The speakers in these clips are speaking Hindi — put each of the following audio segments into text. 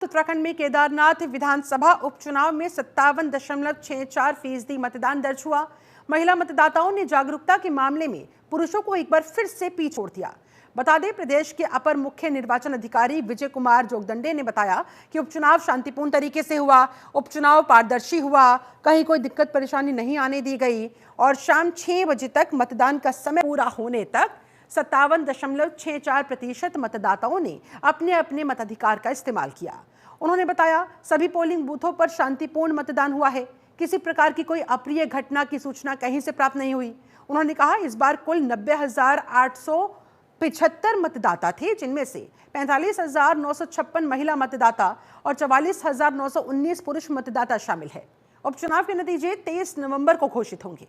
उत्तराखंड में केदारनाथ विधानसभा उपचुनाव में 57.64% मतदान दर्ज हुआ। महिला मतदाताओं ने जागरूकता के मामले में पुरुषों को एक बार फिर से पीछे छोड़ दिया। बता दें, प्रदेश के अपर मुख्य निर्वाचन अधिकारी विजय कुमार जोगदंडे ने बताया कि उपचुनाव शांतिपूर्ण तरीके से हुआ, उपचुनाव पारदर्शी हुआ, कहीं कोई दिक्कत परेशानी नहीं आने दी गई और शाम 6 बजे तक मतदान का समय पूरा होने तक 57.64% मतदाताओं ने अपने अपने मताधिकार का इस्तेमाल किया। उन्होंने बताया, सभी पोलिंग बूथों पर शांतिपूर्ण मतदान हुआ है। किसी प्रकार की कोई अप्रिय घटना की सूचना कहीं से प्राप्त नहीं हुई। उन्होंने कहा, इस बार कुल 90,875 मतदाता थे, जिनमें से 45,956 महिला मतदाता और 44,919 पुरुष मतदाता शामिल है। उपचुनाव के नतीजे 23 नवंबर को घोषित होंगे।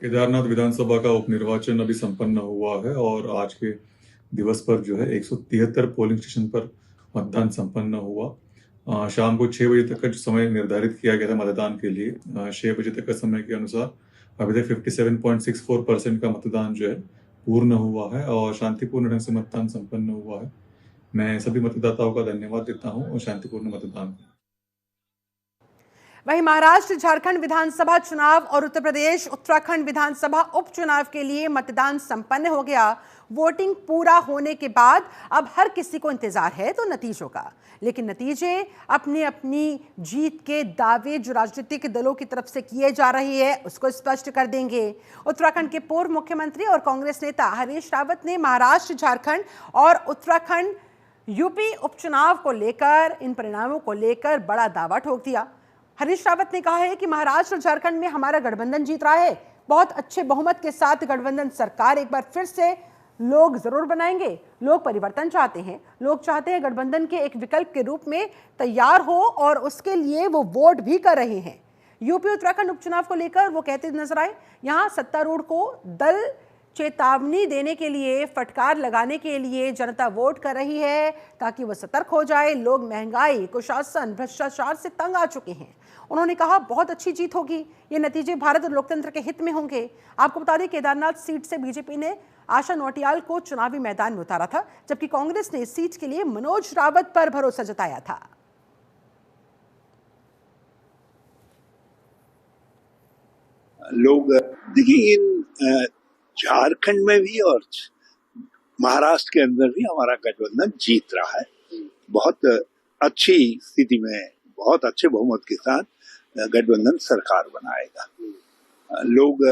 केदारनाथ विधानसभा का उपनिर्वाचन अभी संपन्न हुआ है और आज के दिवस पर जो है 173 पोलिंग स्टेशन पर मतदान संपन्न हुआ। शाम को 6 बजे तक का जो समय निर्धारित किया गया था मतदान के लिए, 6 बजे तक का समय के अनुसार अभी तक 57.64% का मतदान जो है पूर्ण हुआ है और शांतिपूर्ण ढंग से मतदान संपन्न हुआ है। मैं सभी मतदाताओं का धन्यवाद देता हूं और शांतिपूर्ण मतदान। वहीं महाराष्ट्र, झारखंड विधानसभा चुनाव और उत्तर प्रदेश, उत्तराखंड विधानसभा उपचुनाव के लिए मतदान संपन्न हो गया। वोटिंग पूरा होने के बाद अब हर किसी को इंतजार है तो नतीजों का, लेकिन नतीजे अपनी अपनी जीत के दावे जो राजनीतिक दलों की तरफ से किए जा रही है उसको स्पष्ट कर देंगे। उत्तराखंड के पूर्व मुख्यमंत्री और कांग्रेस नेता हरीश रावत ने महाराष्ट्र, झारखंड और उत्तराखंड यूपी उपचुनाव को लेकर, इन परिणामों को लेकर बड़ा दावा ठोक दिया। हरीश रावत ने कहा है कि महाराष्ट्र और झारखंड में हमारा गठबंधन जीत रहा है। बहुत अच्छे बहुमत के साथ गठबंधन सरकार एक बार फिर से लोग जरूर बनाएंगे। लोग परिवर्तन चाहते हैं, लोग चाहते हैं गठबंधन के एक विकल्प के रूप में तैयार हो और उसके लिए वो वोट भी कर रहे हैं। यूपी उत्तराखंड उपचुनाव को लेकर वो कहते नजर आए, यहां सत्तारूढ़ को दल चेतावनी देने के लिए, फटकार लगाने के लिए जनता वोट कर रही है ताकि वह सतर्क हो जाए। लोग महंगाई, कुशासन, भ्रष्टाचार से तंग आ चुके हैं। उन्होंने कहा, बहुत अच्छी जीत होगी, ये नतीजे भारत और लोकतंत्र के हित में होंगे। आपको बता दें, केदारनाथ सीट से बीजेपी ने आशा नौटियाल को चुनावी मैदान में उतारा था, जबकि कांग्रेस ने इस सीट के लिए मनोज रावत पर भरोसा जताया था। लोग देखिए, इन झारखंड में भी और महाराष्ट्र के अंदर भी हमारा गठबंधन जीत रहा है। बहुत अच्छी स्थिति में, बहुत अच्छे बहुमत के साथ गठबंधन सरकार बनाएगा। लोग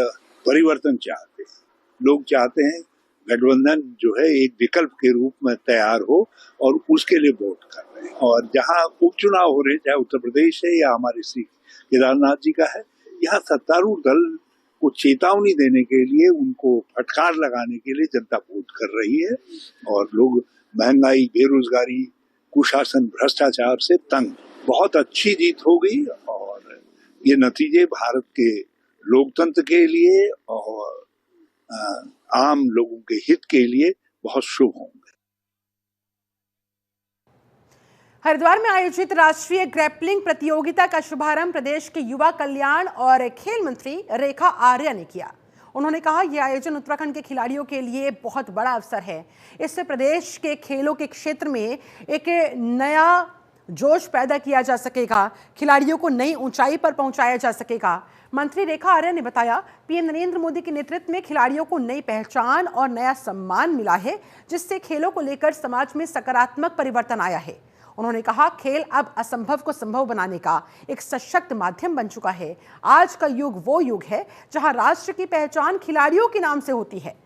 परिवर्तन चाहते हैं, लोग चाहते हैं गठबंधन जो है एक विकल्प के रूप में तैयार हो और उसके लिए वोट कर रहे हैं। और जहां उपचुनाव हो रहे हैं, चाहे उत्तर प्रदेश है या हमारे श्री केदारनाथ जी का है, यहाँ सत्तारूढ़ दल को चेतावनी देने के लिए, उनको फटकार लगाने के लिए जनता वोट कर रही है और लोग महंगाई, बेरोजगारी, कुशासन, भ्रष्टाचार से तंग। बहुत अच्छी जीत होगी और ये नतीजे भारत के लोकतंत्र के लिए और आम लोगों के हित के लिए बहुत शुभ होंगे। हरिद्वार में आयोजित राष्ट्रीय ग्रैपलिंग प्रतियोगिता का शुभारंभ प्रदेश के युवा कल्याण और खेल मंत्री रेखा आर्या ने किया। उन्होंने कहा, यह आयोजन उत्तराखंड के खिलाड़ियों के लिए बहुत बड़ा अवसर है। इससे प्रदेश के खेलों के क्षेत्र में एक नया जोश पैदा किया जा सकेगा, खिलाड़ियों को नई ऊंचाई पर पहुंचाया जा सकेगा। मंत्री रेखा आर्या ने बताया, पीएम नरेंद्र मोदी के नेतृत्व में खिलाड़ियों को नई पहचान और नया सम्मान मिला है, जिससे खेलों को लेकर समाज में सकारात्मक परिवर्तन आया है। उन्होंने कहा, खेल अब असंभव को संभव बनाने का एक सशक्त माध्यम बन चुका है। आज का युग वो युग है जहां राष्ट्र की पहचान खिलाड़ियों के नाम से होती है।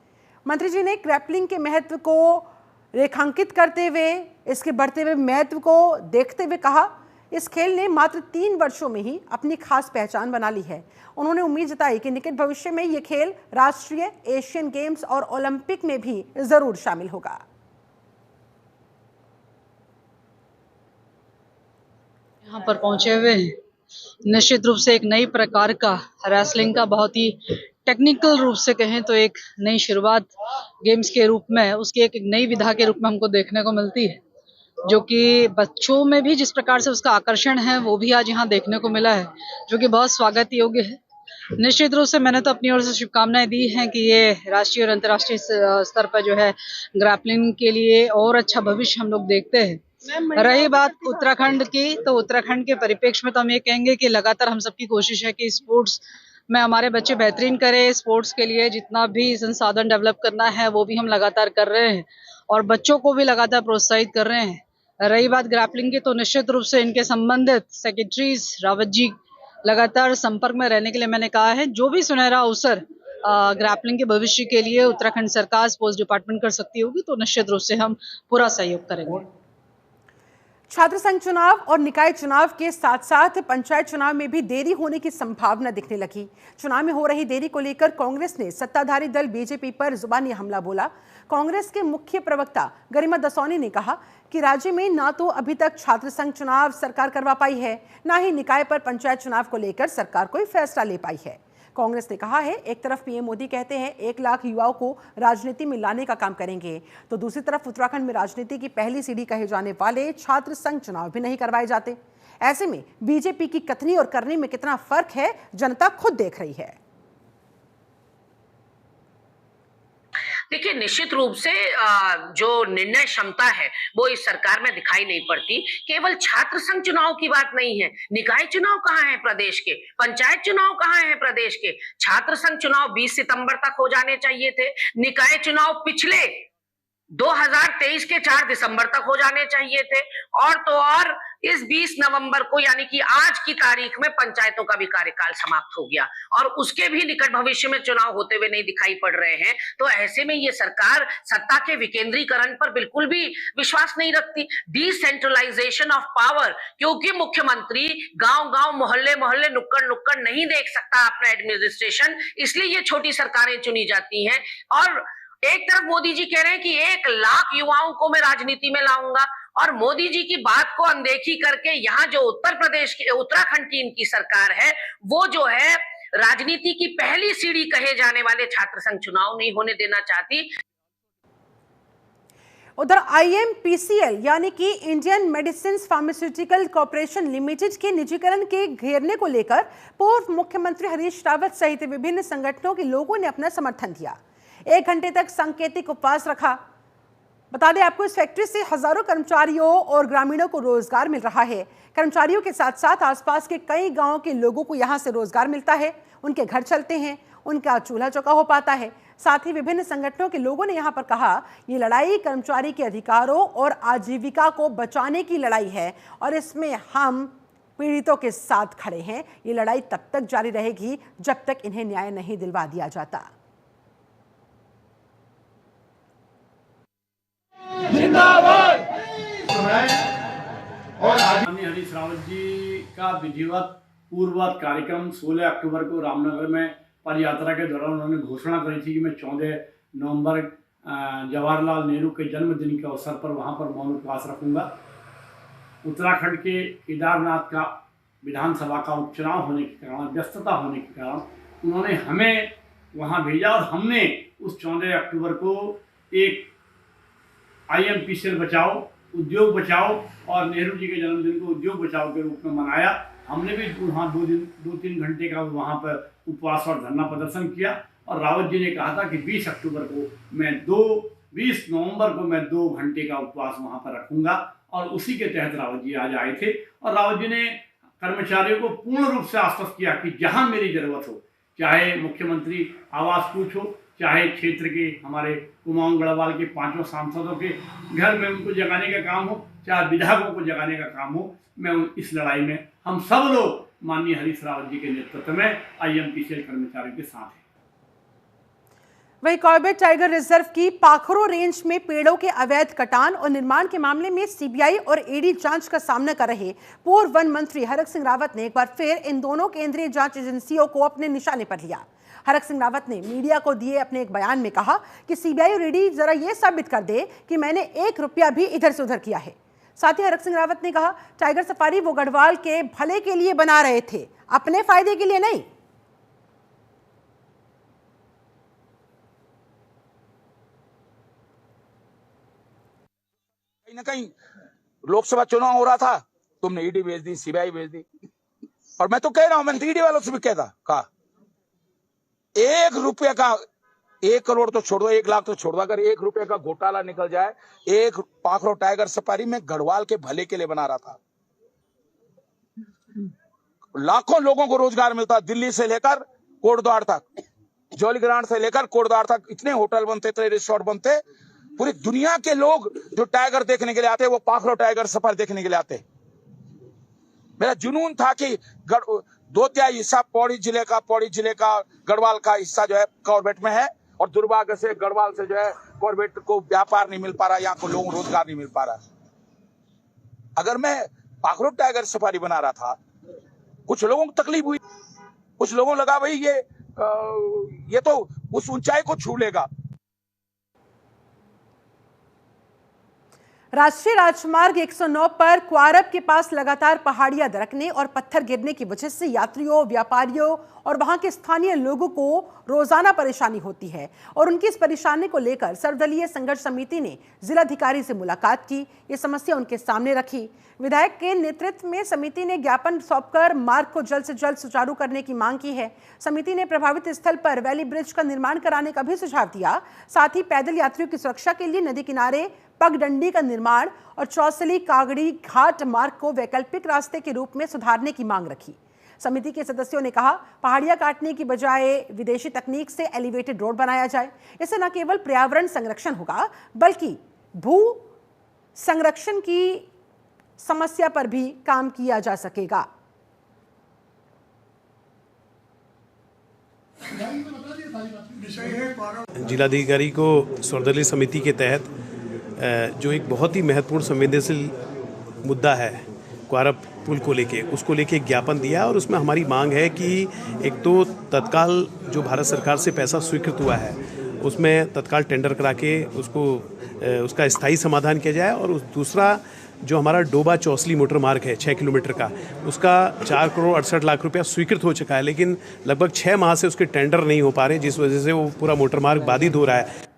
मंत्री जी ने ग्रैपलिंग के महत्व को रेखांकित करते हुए, इसके बढ़ते हुए महत्व को देखते हुए कहा, इस खेल ने मात्र 3 वर्षों में ही अपनी खास पहचान बना ली है। उन्होंने उम्मीद जताई कि निकट भविष्य में ये खेल राष्ट्रीय, एशियन गेम्स और ओलंपिक में भी जरूर शामिल होगा। यहाँ पर पहुंचे हुए निश्चित रूप से एक नई प्रकार का रेसलिंग का, बहुत ही टेक्निकल रूप से कहें तो एक नई शुरुआत गेम्स के रूप में, उसकी एक नई विधा के रूप में हमको देखने को मिलती है, जो कि बच्चों में भी जिस प्रकार से उसका आकर्षण है वो भी आज यहाँ देखने को मिला है, जो कि बहुत स्वागत योग्य है। निश्चित रूप से मैंने तो अपनी ओर से शुभकामनाएं दी हैं कि ये राष्ट्रीय और अंतर्राष्ट्रीय स्तर पर जो है ग्रैपलिंग के लिए और अच्छा भविष्य हम लोग देखते हैं। रही बात उत्तराखंड की, तो उत्तराखंड के परिप्रेक्ष्य में तो हम ये कहेंगे कि लगातार हम सबकी कोशिश है कि स्पोर्ट्स में हमारे बच्चे बेहतरीन करें। स्पोर्ट्स के लिए जितना भी संसाधन डेवलप करना है वो भी हम लगातार कर रहे हैं और बच्चों को भी लगातार प्रोत्साहित कर रहे हैं। रही बात ग्रैपलिंग की, तो निश्चित रूप से इनके संबंधित सेक्रेटरीज रावत जी लगातार संपर्क में रहने के लिए मैंने कहा है। जो भी सुनहरा अवसर ग्रैपलिंग के भविष्य के लिए उत्तराखंड सरकार स्पोर्ट्स डिपार्टमेंट कर सकती होगी, तो निश्चित रूप से हम पूरा सहयोग करेंगे। छात्र संघ चुनाव और निकाय चुनाव के साथ साथ पंचायत चुनाव में भी देरी होने की संभावना दिखने लगी। चुनाव में हो रही देरी को लेकर कांग्रेस ने सत्ताधारी दल बीजेपी पर जुबानी हमला बोला। कांग्रेस के मुख्य प्रवक्ता गरिमा दसौनी ने कहा कि राज्य में ना तो अभी तक छात्र संघ चुनाव सरकार करवा पाई है, ना ही निकाय पर पंचायत चुनाव को लेकर सरकार कोई फैसला ले पाई है। कांग्रेस ने कहा है, एक तरफ पीएम मोदी कहते हैं 1 लाख युवाओं को राजनीति में लाने का काम करेंगे, तो दूसरी तरफ उत्तराखंड में राजनीति की पहली सीढ़ी कहे जाने वाले छात्र संघ चुनाव भी नहीं करवाए जाते। ऐसे में बीजेपी की कथनी और करनी में कितना फर्क है, जनता खुद देख रही है। देखिए, निश्चित रूप से जो निर्णय क्षमता है वो इस सरकार में दिखाई नहीं पड़ती। केवल छात्र संघ चुनाव की बात नहीं है, निकाय चुनाव कहाँ है प्रदेश के, पंचायत चुनाव कहाँ है प्रदेश के। छात्र संघ चुनाव 20 सितंबर तक हो जाने चाहिए थे, निकाय चुनाव पिछले 2023 के 4 दिसंबर तक हो जाने चाहिए थे, और तो और इस 20 नवंबर को यानी कि आज की तारीख में पंचायतों का भी कार्यकाल समाप्त हो गया और उसके भी निकट भविष्य में चुनाव होते हुए नहीं दिखाई पड़ रहे हैं। तो ऐसे में ये सरकार सत्ता के विकेंद्रीकरण पर बिल्कुल भी विश्वास नहीं रखती, डिसेंट्रलाइजेशन ऑफ पावर, क्योंकि मुख्यमंत्री गांव-गांव, मोहल्ले-मोहल्ले, नुक्कड़-नुक्कड़ नहीं देख सकता अपना एडमिनिस्ट्रेशन, इसलिए ये छोटी सरकारें चुनी जाती हैं। और एक तरफ मोदी जी कह रहे हैं कि 1 लाख युवाओं को मैं राजनीति में लाऊंगा, और मोदी जी की बात को अनदेखी करके यहाँ जो उत्तर प्रदेश की, उत्तराखंड की इनकी सरकार है, वो जो है राजनीति की पहली सीढ़ी कहे जाने वाले छात्र संघ चुनाव नहीं होने देना चाहती। उधर IMPCL यानी कि Indian medicine pharmaceutical corporation limited के निजीकरण के घेरने को लेकर पूर्व मुख्यमंत्री हरीश रावत सहित विभिन्न संगठनों के लोगों ने अपना समर्थन दिया। 1 घंटे तक सांकेतिक उपवास रखा। बता दें आपको, इस फैक्ट्री से हजारों कर्मचारियों और ग्रामीणों को रोजगार मिल रहा है। कर्मचारियों के साथ साथ आसपास के कई गांवों के लोगों को यहां से रोजगार मिलता है, उनके घर चलते हैं, उनका चूल्हा चौका हो पाता है। साथ ही विभिन्न संगठनों के लोगों ने यहां पर कहा, ये लड़ाई कर्मचारी के अधिकारों और आजीविका को बचाने की लड़ाई है और इसमें हम पीड़ितों के साथ खड़े हैं। ये लड़ाई तब तक जारी रहेगी जब तक इन्हें न्याय नहीं दिलवा दिया जाता। जिंदाबाद। और माननीय हरीश रावत जी का विधिवत पूर्ववत कार्यक्रम 16 अक्टूबर को रामनगर में पद यात्रा के दौरान उन्होंने घोषणा करी थी कि मैं 14 नवंबर जवाहरलाल नेहरू के जन्मदिन के अवसर पर वहां पर मौन उपवास रखूंगा। उत्तराखंड के केदारनाथ का विधानसभा का उपचुनाव होने के कारण, व्यस्तता होने के कारण उन्होंने हमें वहां भेजा और हमने उस 14 अक्टूबर को एक IMPCL बचाओ, उद्योग बचाओ और नेहरू जी के जन्मदिन को उद्योग बचाओ के रूप में मनाया। हमने भी वहाँ 2-3 घंटे का वहाँ पर उपवास और धरना प्रदर्शन किया और रावत जी ने कहा था कि 20 नवंबर को मैं 2 घंटे का उपवास वहाँ पर रखूंगा और उसी के तहत रावत जी आज आए थे। और रावत जी ने कर्मचारियों को पूर्ण रूप से आश्वस्त किया कि जहाँ मेरी जरूरत हो, चाहे मुख्यमंत्री आवास कूच हो, चाहे क्षेत्र के हमारे कुमाऊं गढ़वाल के 5 सांसदों के घर में उनको जगाने का काम हो, चाहे विधायकों को जगाने का काम हो, मैं इस लड़ाई में हम सब लोग माननीय हरीश रावत जी के नेतृत्व में IMPCL कर्मचारियों के साथ हैं। वहीं कॉर्बेट टाइगर रिजर्व की पाखरो रेंज में पेड़ों के अवैध कटान और निर्माण के मामले में CBI और ED जांच का सामना कर रहे पूर्व वन मंत्री हरक सिंह रावत ने एक बार फिर इन दोनों केंद्रीय जांच एजेंसियों को अपने निशाने पर लिया। हरक सिंह रावत ने मीडिया को दिए अपने एक बयान में कहा कि CBI और ED जरा ये साबित कर दे कि मैंने 1 रुपया भी इधर से उधर किया है। साथ ही हरक सिंह रावत ने कहा, टाइगर सफारी वो गढ़वाल के भले के लिए बना रहे थे, अपने फायदे के लिए नहीं। कहीं ना कहीं लोकसभा चुनाव हो रहा था, तुमने ED भेज दी, CBI भेज दी, और मैं तो कह रहा हूं, मैंने ED वालों से भी कहा 1 रुपये का, 1 करोड़ तो छोड़ दो, 1 लाख तो छोड़ दो, अगर 1 रुपये का घोटाला निकल जाए, एक पाखरो टाइगर सफारी में गढ़वाल के भले के लिए बना रहा था, लाखों लोगों को रोजगार मिलता, दिल्ली से लेकर कोटद्वार तक, जौलीग्रांट से लेकर कोटद्वार तक इतने होटल बनते थे, रिसोर्ट बनते, पूरी दुनिया के लोग जो टाइगर देखने के लिए आते वो पाखरो टाइगर सफारी देखने के लिए आते। मेरा जुनून था कि 2/3 हिस्सा पौड़ी जिले का गढ़वाल का हिस्सा जो है कॉर्बेट में है, और दुर्भाग्य से गढ़वाल से जो है कॉर्बेट को व्यापार नहीं मिल पा रहा, यहाँ को लोगों को रोजगार नहीं मिल पा रहा। अगर मैं पाखरो टाइगर सफारी बना रहा था, कुछ लोगों को तकलीफ हुई, कुछ लोगों को लगा भाई ये तो उस ऊंचाई को छू लेगा। राष्ट्रीय राजमार्ग 109 पर क्वारब के पास लगातार पहाड़ियां दरकने और पत्थर गिरने की वजह से यात्रियों, व्यापारियों और वहां के स्थानीय लोगों को रोजाना परेशानी होती है और उनकी इस परेशानी को लेकर सर्वदलीय संघर्ष समिति ने जिलाधिकारी से मुलाकात की। ये समस्या उनके सामने रखी। विधायक के नेतृत्व में समिति ने ज्ञापन सौंपकर मार्ग को जल्द से जल्द सुचारू करने की मांग की है। समिति ने प्रभावित स्थल पर वैली ब्रिज का निर्माण कराने का भी सुझाव दिया। साथ ही पैदल यात्रियों की सुरक्षा के लिए नदी किनारे पगडंडी का निर्माण और चौसली कागड़ी घाट मार्ग को वैकल्पिक रास्ते के रूप में सुधारने की मांग रखी। समिति के सदस्यों ने कहा, पहाड़ियां काटने की बजाय विदेशी तकनीक से एलिवेटेड रोड बनाया जाए। इससे न केवल पर्यावरण संरक्षण होगा बल्कि भू संरक्षण की समस्या पर भी काम किया जा सकेगा। जिलाधिकारी को सर्वदलीय समिति के तहत जो एक बहुत ही महत्वपूर्ण संवेदनशील मुद्दा है क्वारब पुल को लेके, उसको लेके एक ज्ञापन दिया और उसमें हमारी मांग है कि एक तो तत्काल जो भारत सरकार से पैसा स्वीकृत हुआ है उसमें तत्काल टेंडर करा के उसका स्थायी समाधान किया जाए, और दूसरा जो हमारा डोबा चौसली मोटर मार्ग है 6 किलोमीटर का, उसका 4 करोड़ 68 लाख रुपया स्वीकृत हो चुका है, लेकिन लगभग 6 माह से उसके टेंडर नहीं हो पा रहे, जिस वजह से वो पूरा मोटर मार्ग बाधित हो रहा है।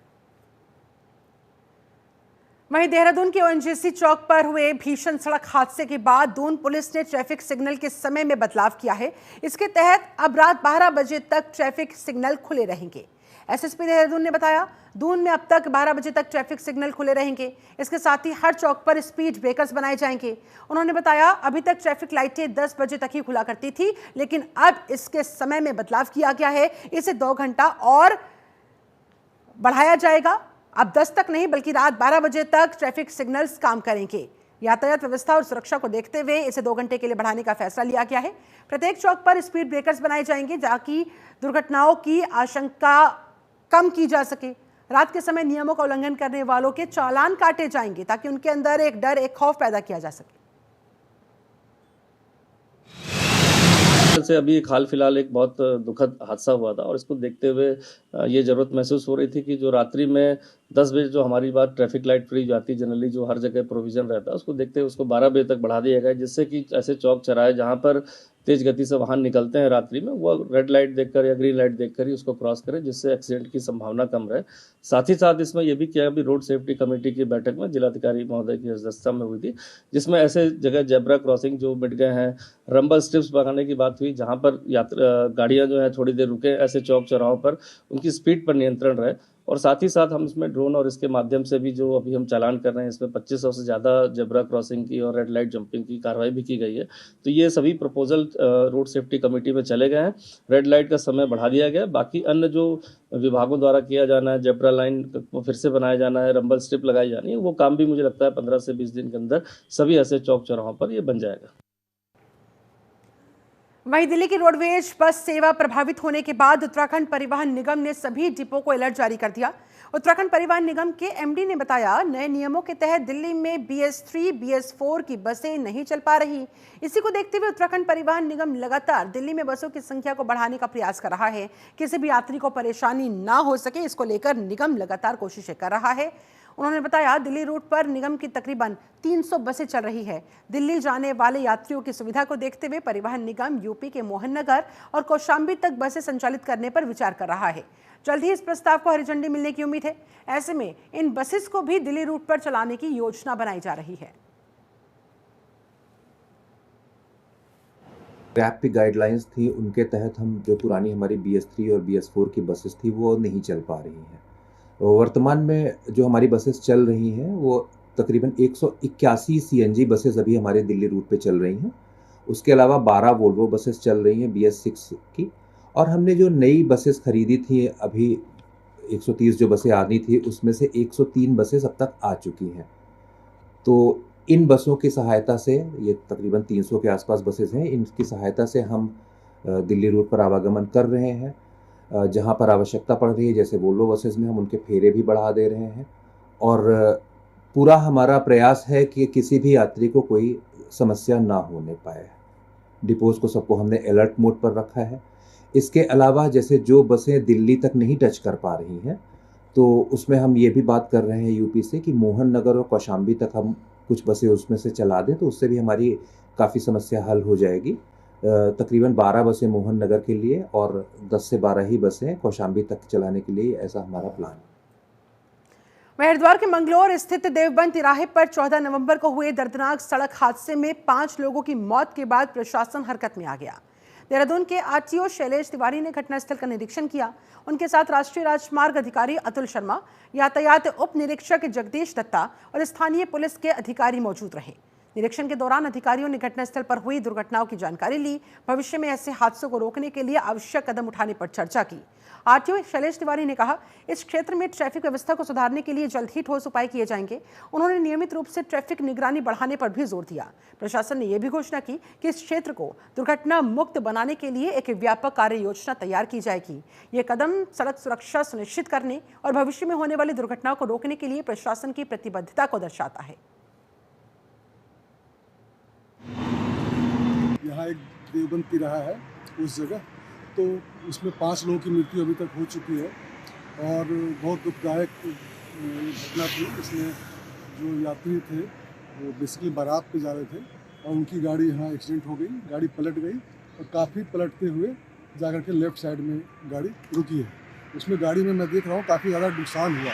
वहीं देहरादून के ओएनजीसी चौक पर हुए भीषण सड़क हादसे के बाद दून पुलिस ने ट्रैफिक सिग्नल के समय में बदलाव किया है। इसके तहत अब रात 12 बजे तक ट्रैफिक सिग्नल खुले रहेंगे। एसएसपी देहरादून ने बताया, दून में अब तक 12 बजे तक ट्रैफिक सिग्नल खुले रहेंगे। इसके साथ ही हर चौक पर स्पीड ब्रेकर्स बनाए जाएंगे। उन्होंने बताया, अभी तक ट्रैफिक लाइटें 10 बजे तक ही खुला करती थी, लेकिन अब इसके समय में बदलाव किया गया है। इसे 2 घंटा और बढ़ाया जाएगा। अब 10 तक नहीं बल्कि रात 12 बजे तक ट्रैफिक सिग्नल्स काम करेंगे। यातायात व्यवस्था और सुरक्षा को देखते हुए इसे 2 घंटे के लिए बढ़ाने का फैसला लिया गया है। प्रत्येक चौक पर स्पीड ब्रेकर्स बनाए जाएंगे ताकि दुर्घटनाओं की आशंका कम की जा सके। रात के समय नियमों का उल्लंघन करने वालों के चालान काटे जाएंगे ताकि उनके अंदर एक डर, एक खौफ पैदा किया जा सके। से अभी हाल फिलहाल एक बहुत दुखद हादसा हुआ था और इसको देखते हुए ये ज़रूरत महसूस हो रही थी कि जो रात्रि में 10 बजे जो हमारी बात ट्रैफिक लाइट फ्री जाती जनरली जो हर जगह प्रोविज़न रहता है, उसको देखते हुए उसको 12 बजे तक बढ़ा दिया गया, जिससे कि ऐसे चौक चौराहे जहाँ पर तेज़ गति से वाहन निकलते हैं रात्रि में, वो रेड लाइट देखकर या ग्रीन लाइट देखकर ही उसको क्रॉस करें, जिससे एक्सीडेंट की संभावना कम रहे। साथ ही साथ इसमें यह भी किया अभी रोड सेफ्टी कमेटी की बैठक में जिलाधिकारी महोदय की अध्यक्षता में हुई थी, जिसमें ऐसे जगह जेब्रा क्रॉसिंग जो मिट गए हैं, रंबल स्ट्रिप्स लगाने की बात हुई, जहाँ पर गाड़ियाँ जो है थोड़ी देर रुके, ऐसे चौक चौराहों पर उनकी स्पीड पर नियंत्रण रहे। और साथ ही साथ हम इसमें ड्रोन और इसके माध्यम से भी जो अभी हम चालान कर रहे हैं, इसमें 2500 से ज़्यादा जेब्रा क्रॉसिंग की और रेड लाइट जंपिंग की कार्रवाई भी की गई है। तो ये सभी प्रपोजल रोड सेफ्टी कमेटी में चले गए हैं। रेड लाइट का समय बढ़ा दिया गया। बाकी अन्य जो विभागों द्वारा किया जाना है, जेब्रा लाइन को फिर से बनाया जाना है, रंबल स्ट्रिप लगाई जानी है, वो काम भी मुझे लगता है 15 से 20 दिन के अंदर सभी ऐसे चौक चौराहों पर ये बन जाएगा। वहीं दिल्ली की रोडवेज बस सेवा प्रभावित होने के बाद उत्तराखंड परिवहन निगम ने सभी डिपो को अलर्ट जारी कर दिया। उत्तराखंड परिवहन निगम के एमडी ने बताया, नए नियमों के तहत दिल्ली में BS3, BS4 की बसें नहीं चल पा रही। इसी को देखते हुए उत्तराखंड परिवहन निगम लगातार दिल्ली में बसों की संख्या को बढ़ाने का प्रयास कर रहा है। किसी भी यात्री को परेशानी ना हो सके, इसको लेकर निगम लगातार कोशिशें कर रहा है। उन्होंने बताया, दिल्ली रूट पर निगम की तकरीबन 300 बसें चल रही है। दिल्ली जाने वाले यात्रियों की सुविधा को देखते हुए परिवहन निगम यूपी के मोहननगर और कौशाम्बी तक बसें संचालित करने पर विचार कर रहा है। जल्द ही इस प्रस्ताव को हरी झंडी मिलने की उम्मीद है। ऐसे में इन बसेस को भी दिल्ली रूट पर चलाने की योजना बनाई जा रही है। रैप की गाइडलाइंस थी, उनके तहत हम जो पुरानी हमारी BS3 और BS4 की बसेस थी वो नहीं चल पा रही हैं। वर्तमान में जो हमारी बसेस चल रही हैं वो तकरीबन 181 CNG बसेस अभी हमारे दिल्ली रूट पे चल रही हैं। उसके अलावा 12 वोल्वो बसेस चल रही हैं BS6 की, और हमने जो नई बसेस खरीदी थी अभी 130 जो बसें आनी थी उसमें से 103 बसेस अब तक आ चुकी हैं। तो इन बसों की सहायता से, ये तकरीबन 300 के आसपास बसेस हैं, इनकी सहायता से हम दिल्ली रूट पर आवागमन कर रहे हैं। जहाँ पर आवश्यकता पड़ रही है, जैसे वोल्वो बसेस में हम उनके फेरे भी बढ़ा दे रहे हैं, और पूरा हमारा प्रयास है कि किसी भी यात्री को कोई समस्या ना होने पाए। डिपोज़ को सबको हमने अलर्ट मोड पर रखा है। इसके अलावा जैसे जो बसें दिल्ली तक नहीं टच कर पा रही हैं, तो उसमें हम ये भी बात कर रहे हैं यूपी से कि मोहन नगर और कौशाम्बी तक हम कुछ बसें उसमें से चला दें, तो उससे भी हमारी काफ़ी समस्या हल हो जाएगी। तकरीबन 12 बसें मोहन नगर के लिए और 10 से 12 ही बसें कौशाम्बी तक चलाने के लिए, ऐसा हमारा प्लान है। हरिद्वार के मंगलौर स्थित देवबंद तिराहे पर 14 नवंबर को हुए दर्दनाक सड़क हादसे में 5 लोगों की मौत के बाद प्रशासन हरकत में आ गया। देहरादून के RTO शैलेश तिवारी ने घटनास्थल का निरीक्षण किया। उनके साथ राष्ट्रीय राजमार्ग अधिकारी अतुल शर्मा, यातायात उप निरीक्षक जगदीश दत्ता और स्थानीय पुलिस के अधिकारी मौजूद रहे। निरीक्षण के दौरान अधिकारियों ने घटनास्थल पर हुई दुर्घटनाओं की जानकारी ली, भविष्य में ऐसे हादसों को रोकने के लिए आवश्यक कदम उठाने पर चर्चा की। RTO शैलेश तिवारी ने कहा, इस क्षेत्र में ट्रैफिक व्यवस्था को सुधारने के लिए जल्द ही ठोस उपाय किए जाएंगे। उन्होंने नियमित रूप से ट्रैफिक निगरानी बढ़ाने पर भी जोर दिया। प्रशासन ने यह भी घोषणा की कि इस क्षेत्र को दुर्घटना मुक्त बनाने के लिए एक व्यापक कार्य योजना तैयार की जाएगी। ये कदम सड़क सुरक्षा सुनिश्चित करने और भविष्य में होने वाली दुर्घटनाओं को रोकने के लिए प्रशासन की प्रतिबद्धता को दर्शाता है। यहाँ एक देवबंद तिराहा है उस जगह, तो उसमें 5 लोगों की मृत्यु अभी तक हो चुकी है और बहुत दुखदायक घटना थी। इसमें जो यात्री थे वो बेसिकली बारात पे जा रहे थे और उनकी गाड़ी यहाँ एक्सीडेंट हो गई, गाड़ी पलट गई और काफ़ी पलटते हुए जाकर के लेफ़्ट साइड में गाड़ी रुकी है। उसमें गाड़ी में मैं देख रहा हूँ काफ़ी ज़्यादा नुकसान हुआ,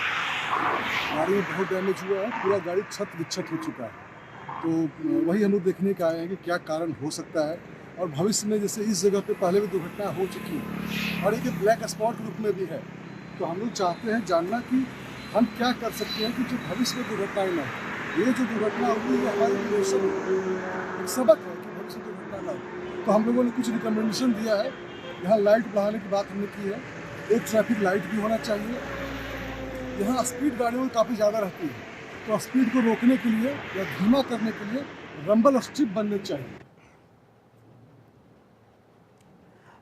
गाड़ी में बहुत डैमेज हुआ है, पूरा गाड़ी क्षत विक्षत हो चुका है। तो वही हम लोग देखने के आए हैं कि क्या कारण हो सकता है और भविष्य में जैसे इस जगह पे पहले भी दुर्घटना हो चुकी है और एक ब्लैक स्पॉट रूप में भी है, तो हम लोग चाहते हैं जानना कि हम क्या कर सकते हैं कि जो भविष्य में दुर्घटनाएं ना हो। ये जो दुर्घटना हुई है हमारे लेसन एक सबक है कि भविष्य में दुर्घटना ना हो। तो हम लोगों ने कुछ रिकमेंडेशन दिया है। यहाँ लाइट बढ़ाने की बात हमने की है, एक ट्रैफिक लाइट भी होना चाहिए। यहाँ स्पीड गाड़ियों में काफ़ी ज़्यादा रहती है, तो स्पीड को रोकने के लिए या धीमा करने के लिए रंबल स्ट्रिप बनने चाहिए।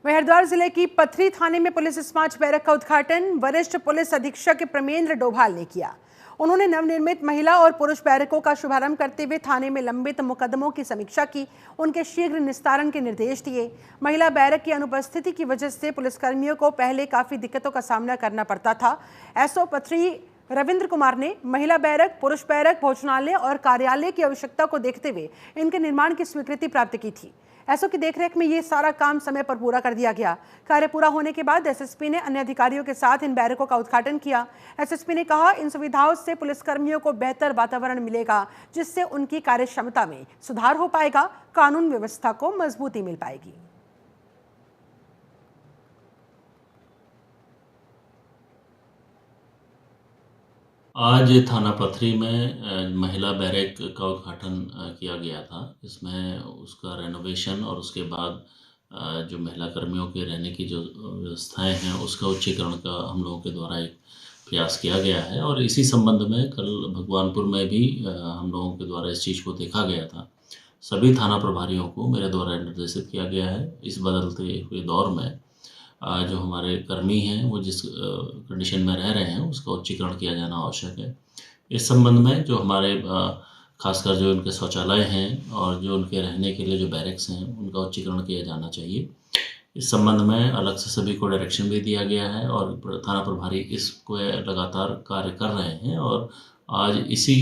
हरिद्वार जिले की पथरी थाने में पुलिस स्मार्ट बैरक का उद्घाटन वरिष्ठ पुलिस अधीक्षक प्रेमेंद्र डोभाल ने किया। उन्होंने नवनिर्मित महिला और पुरुष बैरकों का शुभारंभ करते हुए थाने में लंबित मुकदमों की समीक्षा की, उनके शीघ्र निस्तारण के निर्देश दिए। महिला बैरक की अनुपस्थिति की वजह से पुलिसकर्मियों को पहले काफी दिक्कतों का सामना करना पड़ता था। एसओ पथरी रविंद्र कुमार ने महिला बैरक, पुरुष बैरक, भोजनालय और कार्यालय की आवश्यकता को देखते हुए इनके निर्माण की स्वीकृति प्राप्त की थी। एसओ की देखरेख में ये सारा काम समय पर पूरा कर दिया गया। कार्य पूरा होने के बाद एसएसपी ने अन्य अधिकारियों के साथ इन बैरकों का उद्घाटन किया। एसएसपी ने कहा, इन सुविधाओं से पुलिसकर्मियों को बेहतर वातावरण मिलेगा, जिससे उनकी कार्य क्षमता में सुधार हो पाएगा, कानून व्यवस्था को मजबूती मिल पाएगी। आज थाना पथरी में महिला बैरक का उद्घाटन किया गया था। इसमें उसका रेनोवेशन और उसके बाद जो महिला कर्मियों के रहने की जो व्यवस्थाएं हैं उसका उच्चीकरण का हम लोगों के द्वारा एक प्रयास किया गया है। और इसी संबंध में कल भगवानपुर में भी हम लोगों के द्वारा इस चीज़ को देखा गया था। सभी थाना प्रभारियों को मेरे द्वारा निर्देशित किया गया है, इस बदलते हुए दौर में जो हमारे कर्मी हैं वो जिस कंडीशन में रह रहे हैं उसका उच्चीकरण किया जाना आवश्यक है। इस संबंध में जो हमारे खासकर जो उनके शौचालय हैं और जो उनके रहने के लिए जो बैरक्स हैं उनका उच्चीकरण किया जाना चाहिए। इस संबंध में अलग से सभी को डायरेक्शन भी दिया गया है और थाना प्रभारी इसको लगातार कार्य कर रहे हैं। और आज इसी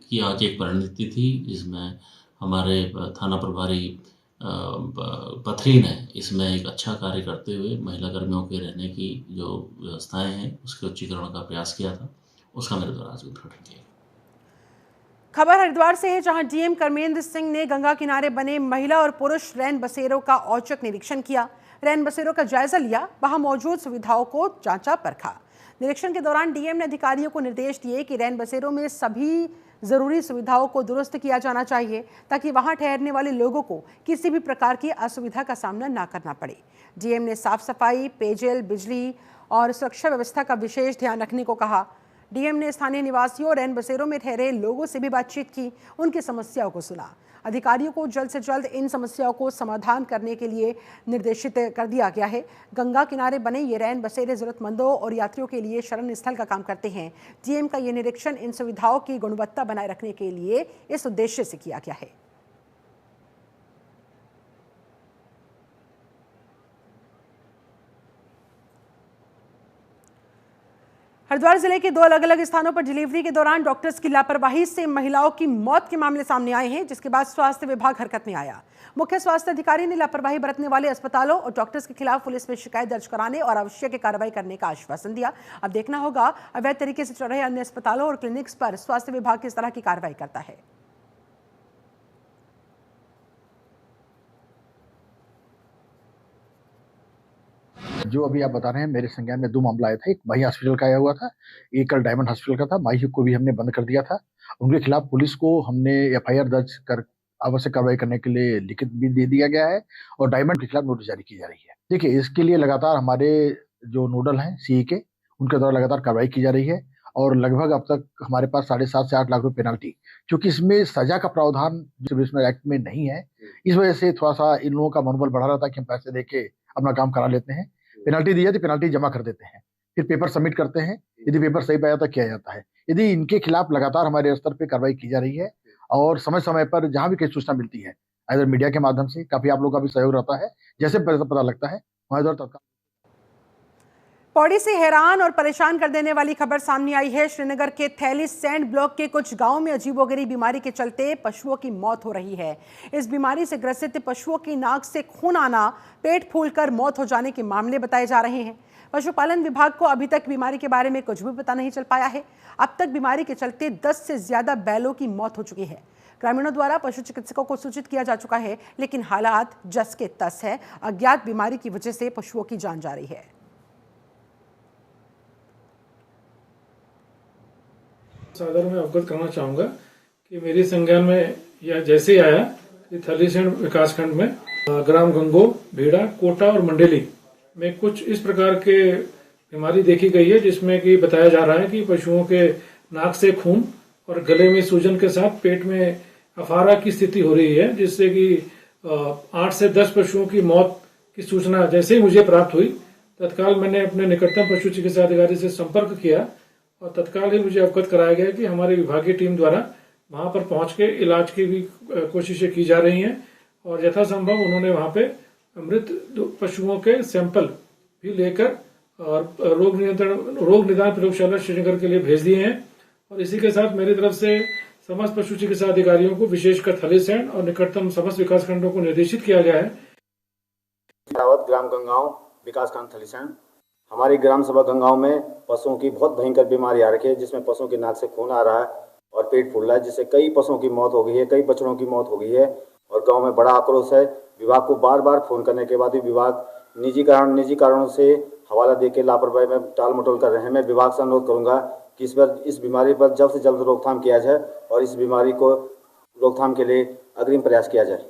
की आज एक परिणति थी जिसमें हमारे थाना प्रभारी पथरी ने इसमें एक अच्छा कार्य करते हुए महिला कर्मियों के रहने की जो व्यवस्थाएं हैं उसके उच्चीकरण का प्रयास किया था, उसका मेरे द्वारा आज उद्घाटन किया। खबर हरिद्वार से है, जहां डीएम कर्मेंद्र सिंह ने गंगा किनारे बने महिला और पुरुष रैन बसेरों का औचक निरीक्षण किया। रैन बसेरों का जायजा लिया, वहां मौजूद सुविधाओं को जांचा परखा। निरीक्षण के दौरान डीएम ने अधिकारियों को निर्देश दिए कि रैन बसेरों में सभी जरूरी सुविधाओं को दुरुस्त किया जाना चाहिए, ताकि वहां ठहरने वाले लोगों को किसी भी प्रकार की असुविधा का सामना न करना पड़े। डीएम ने साफ सफाई, पेयजल, बिजली और सुरक्षा व्यवस्था का विशेष ध्यान रखने को कहा। डीएम ने स्थानीय निवासियों और रैन बसेरों में ठहरे लोगों से भी बातचीत की, उनकी समस्याओं को सुना। अधिकारियों को जल्द से जल्द इन समस्याओं को समाधान करने के लिए निर्देशित कर दिया गया है। गंगा किनारे बने ये रैन बसेरे जरूरतमंदों और यात्रियों के लिए शरण स्थल का काम करते हैं। डीएम का ये निरीक्षण इन सुविधाओं की गुणवत्ता बनाए रखने के लिए इस उद्देश्य से किया गया है। हरिद्वार जिले के 2 अलग अलग स्थानों पर डिलीवरी के दौरान डॉक्टर्स की लापरवाही से महिलाओं की मौत के मामले सामने आए हैं, जिसके बाद स्वास्थ्य विभाग हरकत में आया। मुख्य स्वास्थ्य अधिकारी ने लापरवाही बरतने वाले अस्पतालों और डॉक्टर्स के खिलाफ पुलिस में शिकायत दर्ज कराने और आवश्यक कार्रवाई करने का आश्वासन दिया। अब देखना होगा अवैध तरीके से चल रहे अन्य अस्पतालों और क्लिनिक्स पर स्वास्थ्य विभाग किस तरह की कार्रवाई करता है। जो अभी आप बता रहे हैं, मेरे संज्ञान में 2 मामला आया था। एक माही हॉस्पिटल का आया हुआ था, एक कल डायमंड हॉस्पिटल का था। माही को भी हमने बंद कर दिया था। उनके खिलाफ पुलिस को हमने एफआईआर दर्ज कर आवश्यक कार्रवाई करने के लिए लिखित भी दे दिया गया है और डायमंड के खिलाफ नोटिस जारी की जा रही है। देखिए, इसके लिए लगातार हमारे जो नोडल हैं सीई के, उनके द्वारा लगातार कार्रवाई की जा रही है और लगभग अब तक हमारे पास 7.5 से 8 लाख रुपए पेनल्टी, क्योंकि इसमें सजा का प्रावधान सिविल एक्ट में नहीं है, इस वजह से थोड़ा सा इन लोगों का मनोबल बढ़ा रहा था कि हम पैसे दे के अपना काम करा लेते हैं। पेनल्टी दी जाती है, पेनल्टी जमा कर देते हैं, फिर पेपर सबमिट करते हैं। यदि पेपर सही पाया तो किया जाता है। यदि इनके खिलाफ लगातार हमारे स्तर पे कार्रवाई की जा रही है और समय समय पर जहां भी कोई सूचना मिलती है, इधर मीडिया के माध्यम से काफी आप लोगों का भी सहयोग रहता है, जैसे पता लगता है वहां इधर तत्काल। पौड़ी से हैरान और परेशान कर देने वाली खबर सामने आई है। श्रीनगर के थैली सैंड ब्लॉक के कुछ गांवों में अजीबोगरीब बीमारी के चलते पशुओं की मौत हो रही है। इस बीमारी से ग्रसित पशुओं की नाक से खून आना, पेट फूलकर मौत हो जाने के मामले बताए जा रहे हैं। पशुपालन विभाग को अभी तक बीमारी के बारे में कुछ भी पता नहीं चल पाया है। अब तक बीमारी के चलते 10 से ज्यादा बैलों की मौत हो चुकी है। ग्रामीणों द्वारा पशु चिकित्सकों को सूचित किया जा चुका है, लेकिन हालात जस के तस है। अज्ञात बीमारी की वजह से पशुओं की जान जा रही है। सादर में अवगत करना चाहूँगा कि मेरी संज्ञान में यह जैसे ही आया कि थलीसैंड विकासखंड में ग्राम गंगो, भीड़ा, कोटा और मंडेली में कुछ इस प्रकार के बीमारी देखी गई है, जिसमें कि बताया जा रहा है कि पशुओं के नाक से खून और गले में सूजन के साथ पेट में अफारा की स्थिति हो रही है, जिससे कि 8 से 10 पशुओं की मौत की सूचना जैसे ही मुझे प्राप्त हुई, तत्काल मैंने अपने निकटतम पशु चिकित्सा अधिकारी से संपर्क किया और तत्काल ही मुझे अवगत कराया गया कि हमारी विभागीय टीम द्वारा वहां पर पहुंच के इलाज की भी कोशिशें की जा रही हैं और यथासंभव उन्होंने वहां पे मृत पशुओं के सैंपल भी लेकर और रोग निदान प्रयोगशाला श्रीनगर के लिए भेज दिए हैं। और इसी के साथ मेरी तरफ से समस्त पशु चिकित्सा अधिकारियों को, विशेषकर थलीसैंड और निकटतम समस्त विकास खंडों को निर्देशित किया गया है। ग्राम गंगाओं विकासखंड थलीसैंड, हमारी ग्राम सभा गंगाओं में पशुओं की बहुत भयंकर बीमारी आ रखी है, जिसमें पशुओं की नाक से खून आ रहा है और पेट फूल रहा है, जिससे कई पशुओं की मौत हो गई है, कई बछड़ों की मौत हो गई है और गांव में बड़ा आक्रोश है। विभाग को बार बार फोन करने के बाद भी विभाग निजी कारणों से हवाला देकर लापरवाही में टाल मटोल कर रहे हैं। मैं विभाग से अनुरोध करूंगा कि इस बीमारी पर जल्द से जल्द रोकथाम किया जाए और इस बीमारी को रोकथाम के लिए अग्रिम प्रयास किया जाए।